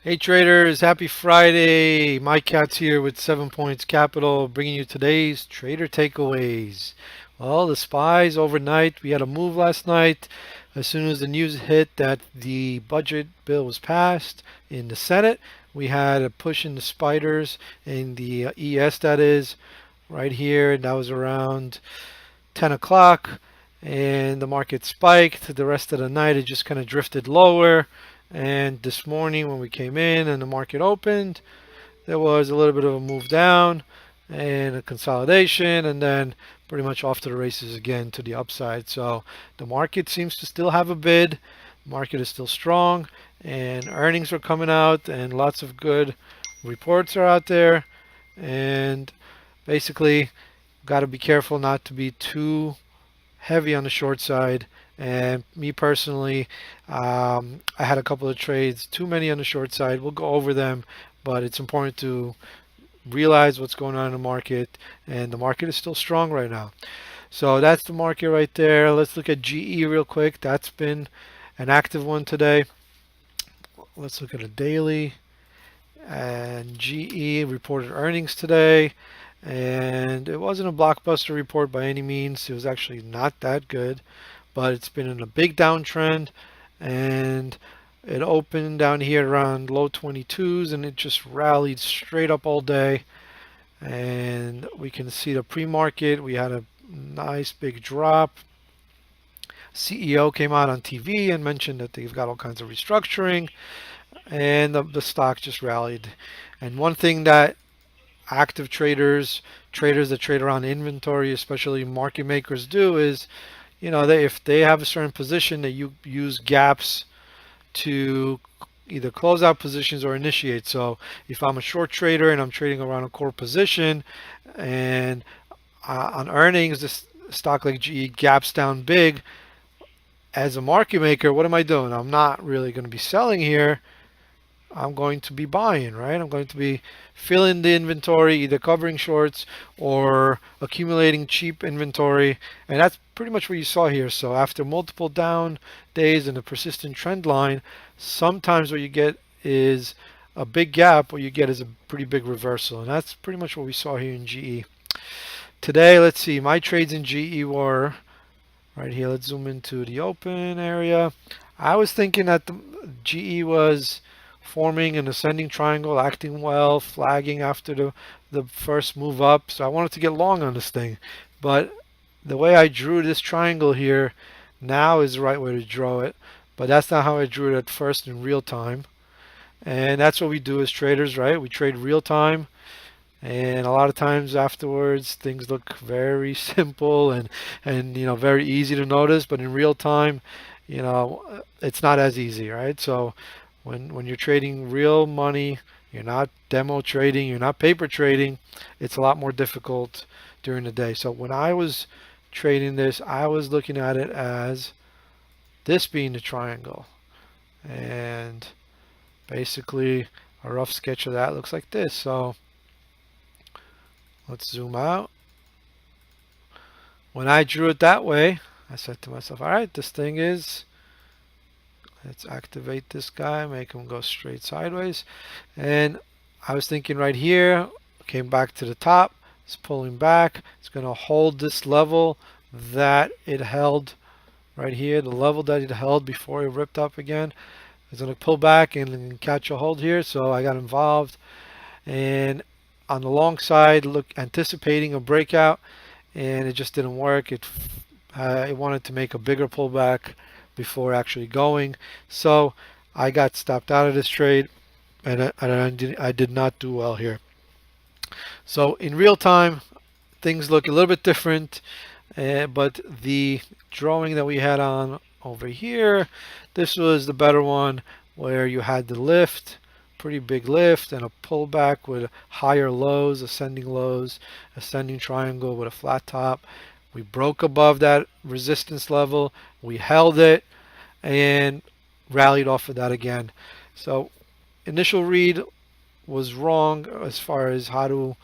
Hey traders, happy Friday. Mike Katz here with 7 Points Capital, bringing you today's trader takeaways. Well, the spies overnight, we had a move last night. As soon as the news hit that the budget bill was passed in the Senate, we had a push in the spiders in the ES, that is, right here. That was around 10 o'clock, and the market spiked. The rest of the night, it just kind of drifted lower. And this morning, when we came in and the market opened, there was a little bit of a move down and a consolidation, and then pretty much off to the races again to the upside. So the market seems to still have a bid. The market is still strong, and earnings are coming out, and lots of good reports are out there. And basically, got to be careful not to be too heavy on the short side. And me personally, I had a couple of trades, too many on the short side. We'll go over them, but it's important to realize what's going on in the market, and the market is still strong right now. So that's the market right there. Let's look at GE real quick. That's been an active one today. Let's look at a daily. And GE reported earnings today, and it wasn't a blockbuster report by any means. It was actually not that good, but it's been in a big downtrend, and it opened down here around low 22s, and it just rallied straight up all day. And we can see the pre-market, we had a nice big drop. CEO came out on TV and mentioned that they've got all kinds of restructuring, and the stock just rallied. And one thing that active traders that trade around inventory, especially market makers, do is, if they have a certain position, that you use gaps to either close out positions or initiate. So if I'm a short trader and I'm trading around a core position, and on earnings, this stock like GE gaps down big, as a market maker, what am I doing? I'm not really going to be selling here. I'm going to be buying, right? I'm going to be filling the inventory, either covering shorts or accumulating cheap inventory. And that's pretty much what you saw here. So after multiple down days and a persistent trend line, sometimes what you get is a big gap. What you get is a pretty big reversal. And that's pretty much what we saw here in GE. Today, let's see, my trades in GE were right here. Let's zoom into the open area. I was thinking that the GE was forming an ascending triangle, acting well, flagging after the first move up. So I wanted to get long on this thing. But the way I drew this triangle here now is the right way to draw it. But that's not how I drew it at first in real time. And that's what we do as traders, right? We trade real time. And a lot of times afterwards, things look very simple and very easy to notice. But in real time, it's not as easy, right? So when you're trading real money, you're not demo trading, you're not paper trading, it's a lot more difficult during the day. So when I was trading this, I was looking at it as this being the triangle. And basically a rough sketch of that looks like this. So let's zoom out. When I drew it that way, I said to myself, all right, let's activate this guy, make him go straight sideways. And I was thinking right here, came back to the top, it's pulling back. It's going to hold this level that it held right here, the level that it held before it ripped up again. It's going to pull back and catch a hold here. So I got involved. And on the long side, anticipating a breakout, and it just didn't work. It wanted to make a bigger pullback before actually going. So I got stopped out of this trade, and I did not do well here. So in real time, things look a little bit different, but the drawing that we had on over here, this was the better one, where you had the lift, pretty big lift, and a pullback with higher lows, ascending triangle with a flat top. We broke above that resistance level, we held it, and rallied off of that again. So initial read was wrong as far as how to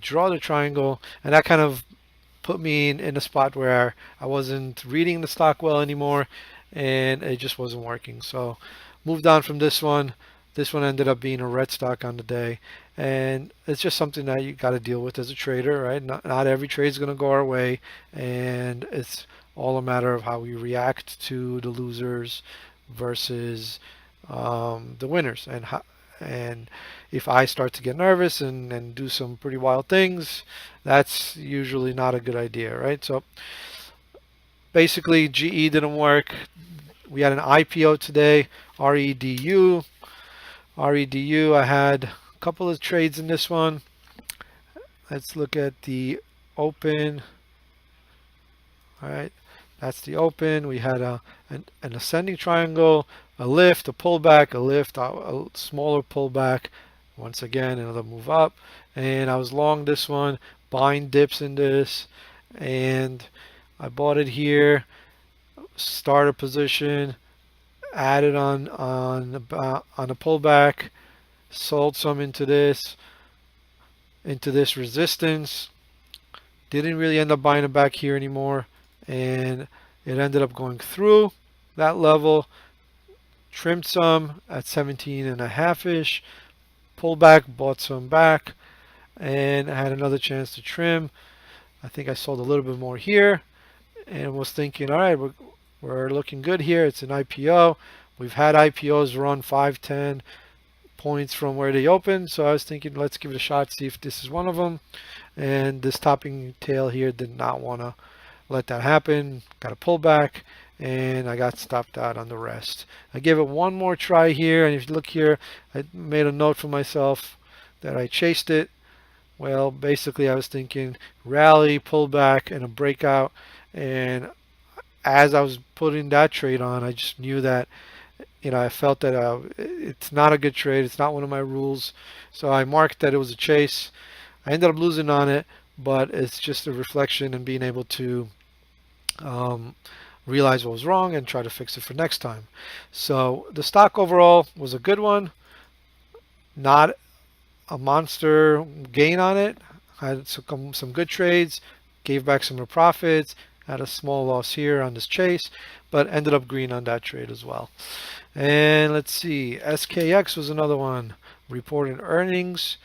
draw the triangle, and that kind of put me in a spot where I wasn't reading the stock well anymore, and it just wasn't working. So moved on from this one. This one ended up being a red stock on the day. And it's just something that you got to deal with as a trader, right? Not every trade is going to go our way, and it's all a matter of how we react to the losers versus the winners. And if I start to get nervous and do some pretty wild things, that's usually not a good idea, right? So basically, GE didn't work. We had an IPO today, REDU. REDU, I had a couple of trades in this one. Let's look at the open. All right, that's the open. We had an ascending triangle, a lift, a pullback, a lift, a smaller pullback. Once again, another move up. And I was long this one, buying dips in this. And I bought it here, starter position, added on a pullback, sold some into this resistance. Didn't really end up buying it back here anymore, and it ended up going through that level, trimmed some at 17.5-ish, pulled back, bought some back, and I had another chance to trim. I think I sold a little bit more here and was thinking, all right, we're looking good here. It's an IPO. We've had IPOs run 5, 10 points from where they opened, so I was thinking, let's give it a shot, see if this is one of them. And this topping tail here did not want to let that happen. Got a pullback, and I got stopped out on the rest. I gave it one more try here, and if you look here, I made a note for myself that I chased it. Well, basically I was thinking rally, pullback, and a breakout. And as I was putting that trade on, I just knew that, I felt that it's not a good trade. It's not one of my rules. So I marked that it was a chase. I ended up losing on it, but it's just a reflection and being able to realize what was wrong and try to fix it for next time. So the stock overall was a good one. Not a monster gain on it. Had some good trades, gave back some of the profits, had a small loss here on this chase, but ended up green on that trade as well. And let's see, SKX was another one. Reported earnings,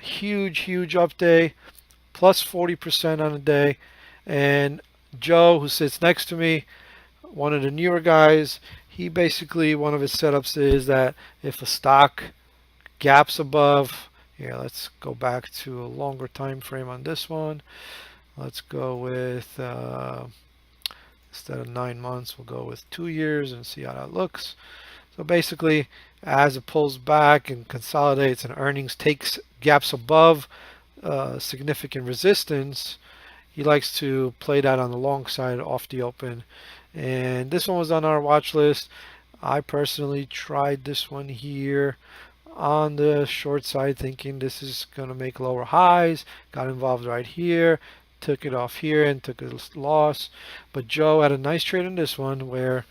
huge up day, plus 40% on the day. And Joe, who sits next to me, one of the newer guys, he basically, one of his setups is that if a stock gaps above, here, let's go back to a longer time frame on this one. Let's go with, instead of 9 months, we'll go with 2 years and see how that looks. So basically, as it pulls back and consolidates and earnings takes gaps above significant resistance, he likes to play that on the long side off the open. And this one was on our watch list. I personally tried this one here on the short side, thinking this is going to make lower highs. Got involved right here, took it off here and took a loss. But Joe had a nice trade in this one where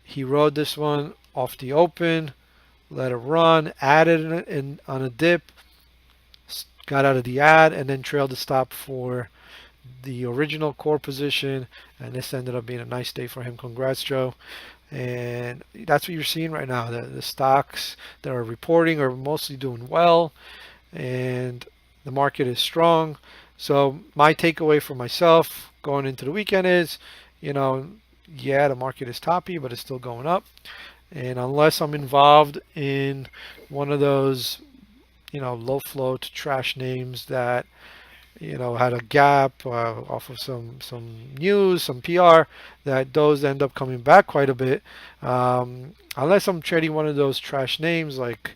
he rode this one off the open, let it run, added it on a dip, got out of the ad, and then trailed the stop for the original core position. And this ended up being a nice day for him. Congrats, Joe. And that's what you're seeing right now. The stocks that are reporting are mostly doing well, and the market is strong. So my takeaway for myself going into the weekend is, yeah, the market is toppy, but it's still going up. And unless I'm involved in one of those, low float trash names that, had a gap off of some news, some PR, that those end up coming back quite a bit. Unless I'm trading one of those trash names, like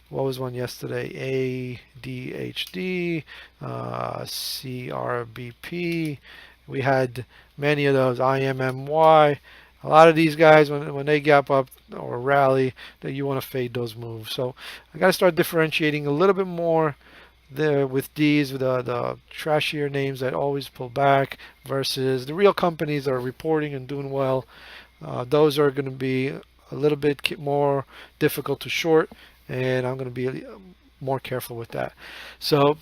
what was one yesterday? ADHD, CRBP. We had many of those, IMMY. A lot of these guys, when they gap up or rally, that you want to fade those moves. So I got to start differentiating a little bit more there with these, with the trashier names that always pull back versus the real companies that are reporting and doing well. Those are going to be a little bit more difficult to short, and I'm going to be more careful with that. So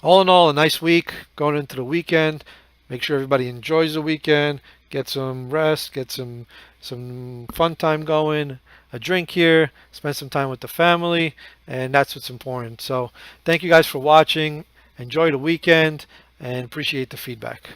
all in all, a nice week going into the weekend. Make sure everybody enjoys the weekend, get some rest, get some fun time going. a drink here, spend some time with the family, and that's what's important. So thank you guys for watching. Enjoy the weekend and appreciate the feedback.